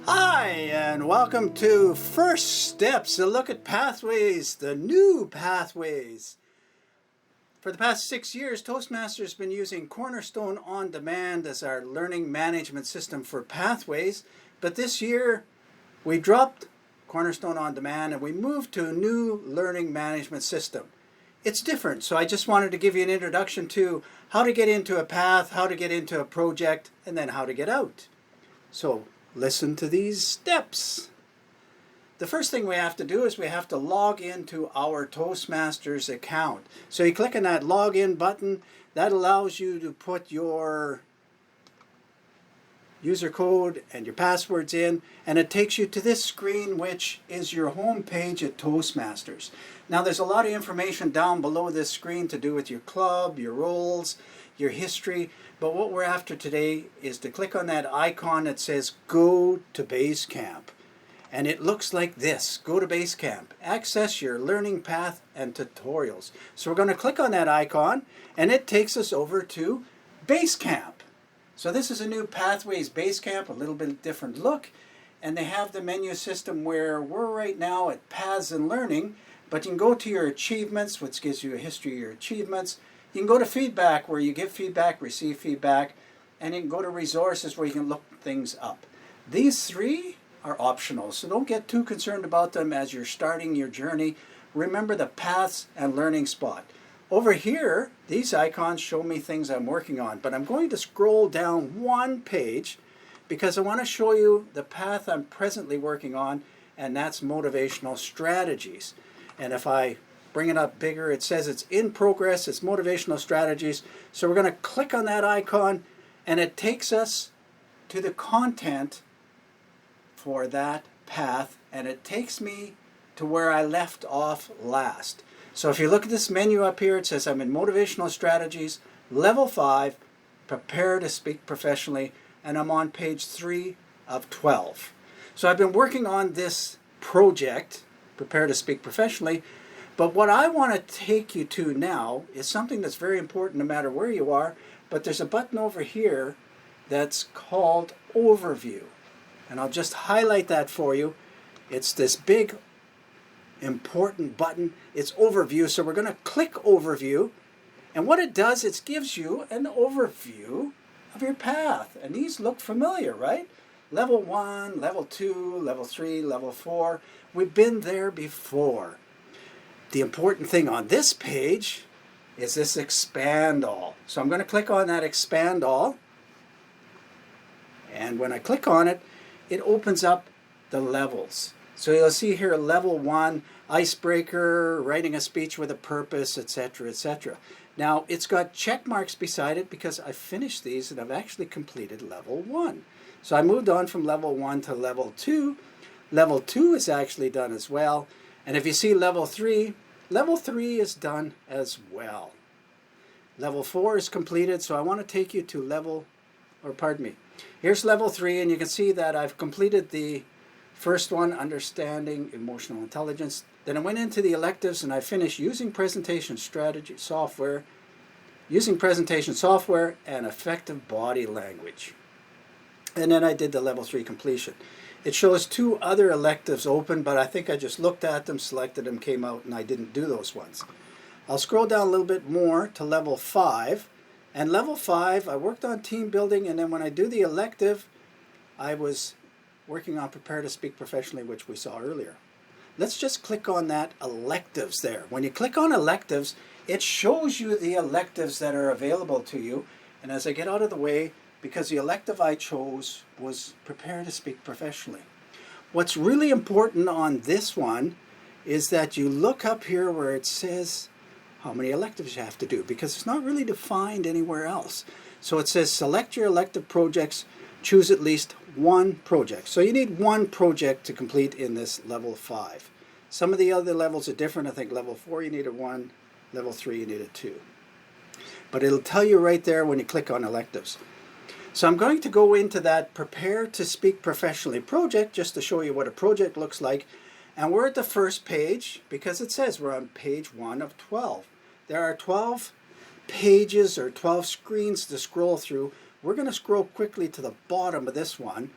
Hi, and welcome to First Steps, a look at pathways, the new pathways. For the past 6 years, Toastmasters has been using Cornerstone On Demand as our learning management system for pathways. But this year, we dropped Cornerstone On Demand and we moved to a new learning management system. It's different, so I just wanted to give you an introduction to how to get into a path, how to get into a project, and then how to get out. So listen to these steps. The first thing we have to do is we have to log into our Toastmasters account. So you click on that login button. That allows you to put your user code and your passwords in, and it takes you to this screen, which is your home page at Toastmasters. Now there's a lot of information down below this screen to do with your club, your roles, your history, but what we're after today is to click on that icon that says Go to Basecamp. And it looks like this: Go to Basecamp. Access your learning path and tutorials. So we're going to click on that icon and it takes us over to Basecamp. So this is a new Pathways Basecamp, a little bit different look. And they have the menu system where we're right now at Paths and Learning, but you can go to your achievements, which gives you a history of your achievements. You can go to feedback, where you give feedback, receive feedback, and you can go to resources where you can look things up. These three are optional, so don't get too concerned about them as you're starting your journey. Remember the Paths and Learning spot. Over here, these icons show me things I'm working on, but I'm going to scroll down one page because I want to show you the path I'm presently working on, and that's motivational strategies. And if I bring it up bigger, it says it's in progress, it's motivational strategies. So we're going to click on that icon and it takes us to the content for that path, and it takes me to where I left off last. So if you look at this menu up here, it says I'm in motivational strategies, level 5, prepare to speak professionally, and I'm on page 3 of 12. So I've been working on this project, prepare to speak professionally, but what I want to take you to now is something that's very important no matter where you are, but there's a button over here that's called Overview. And I'll just highlight that for you. It's this big important button. It's Overview, so we're going to click Overview. And what it does, it gives you an overview of your path. And these look familiar, right? Level 1, Level 2, Level 3, Level 4. We've been there before. The important thing on this page is this Expand All. So I'm going to click on that Expand All. And when I click on it, it opens up the levels. So you'll see here Level 1, Icebreaker, writing a speech with a purpose, etc., etc. Now it's got check marks beside it because I finished these and I've actually completed Level 1. So I moved on from Level 1 to Level 2. Level 2 is actually done as well. And if you see Level 3 is done as well. Level 4 is completed, so I want to take you to here's Level 3, and you can see that I've completed the first one, Understanding Emotional Intelligence. Then I went into the electives and I finished using presentation software and effective body language. And then I did the Level 3 completion. It shows 2 other electives open, but I think I just looked at them, selected them, came out, and I didn't do those ones. I'll scroll down a little bit more to Level 5. And Level 5, I worked on team building, and then when I do the elective, I was working on Prepare to Speak Professionally, which we saw earlier. Let's just click on that electives there. When you click on electives, it shows you the electives that are available to you. And as I get out of the way, because the elective I chose was Prepare to Speak Professionally. What's really important on this one is that you look up here where it says how many electives you have to do, because it's not really defined anywhere else. So it says select your elective projects, choose at least one project. So you need one project to complete in this Level 5. Some of the other levels are different. I think Level 4 you needed 1, Level 3 you needed 2. But it'll tell you right there when you click on electives. So I'm going to go into that Prepare to Speak Professionally project just to show you what a project looks like. And we're at the first page because it says we're on page 1 of 12. There are 12 pages or 12 screens to scroll through. We're going to scroll quickly to the bottom of this one.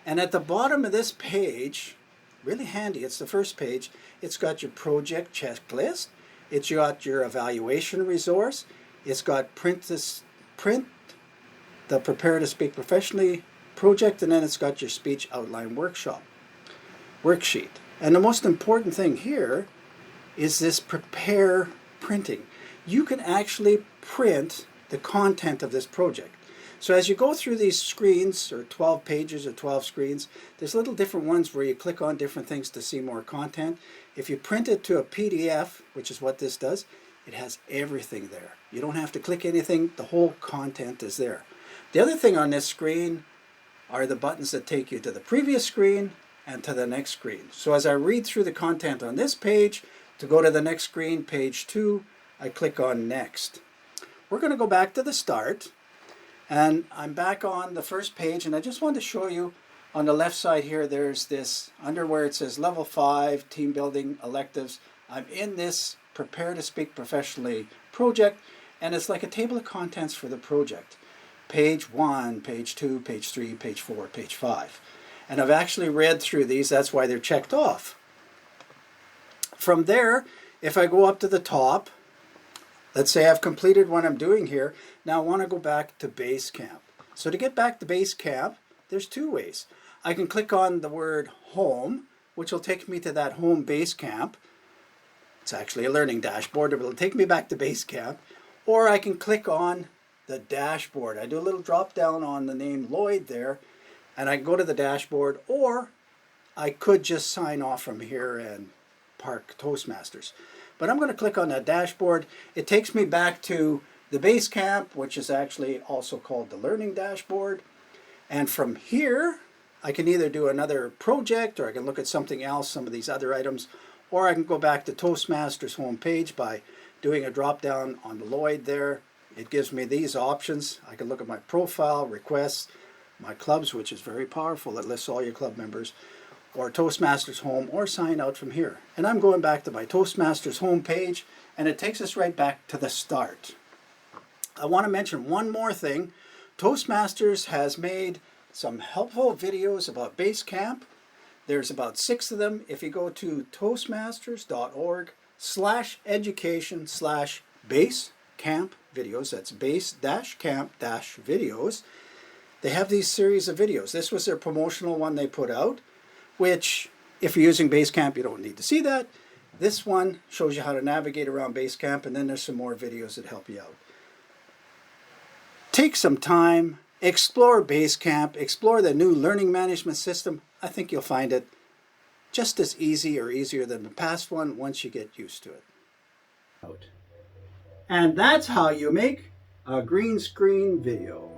And at the bottom of this page, really handy, it's the first page, it's got your project checklist, it's got your evaluation resource, it's got print the Prepare to Speak Professionally project, and then it's got your speech outline worksheet. And the most important thing here is this prepare printing. You can actually print the content of this project. So as you go through these screens, or 12 pages or 12 screens, there's little different ones where you click on different things to see more content. If you print it to a PDF, which is what this does, it has everything there. You don't have to click anything, the whole content is there. The other thing on this screen are the buttons that take you to the previous screen and to the next screen. So as I read through the content on this page, to go to the next screen, page 2, I click on Next. We're going to go back to the start, and I'm back on the first page, and I just wanted to show you on the left side here, there's this, under where it says Level 5, Team Building Electives. I'm in this Prepare to Speak Professionally project, and it's like a table of contents for the project. Page 1, page 2, page 3, page 4, page 5. And I've actually read through these, that's why they're checked off. From there, if I go up to the top, let's say I've completed what I'm doing here. Now I want to go back to Basecamp. So to get back to Basecamp, there's two ways. I can click on the word Home, which will take me to that Home Basecamp. It's actually a learning dashboard, but it'll take me back to Basecamp. Or I can click on the dashboard. I do a little drop down on the name Lloyd there, and I can go to the dashboard, or I could just sign off from here and park Toastmasters. But I'm going to click on that dashboard. It takes me back to the Basecamp, which is actually also called the Learning Dashboard. And from here, I can either do another project, or I can look at something else, some of these other items, or I can go back to Toastmasters homepage by doing a drop down on the Lloyd there. It gives me these options. I can look at my profile, requests, my clubs, which is very powerful. It lists all your club members, or Toastmasters Home, or sign out from here. And I'm going back to my Toastmasters home page, and it takes us right back to the start. I want to mention one more thing. Toastmasters has made some helpful videos about Basecamp. There's about 6 of them. If you go to toastmasters.org/education/Basecamp videos, that's base-camp-videos, they have these series of videos. This was their promotional one they put out, which, if you're using Basecamp, you don't need to see that. This one shows you how to navigate around Basecamp, and then there's some more videos that help you out. Take some time, explore Basecamp, explore the new learning management system. I think you'll find it just as easy or easier than the past one once you get used to it. And that's how you make a green screen video.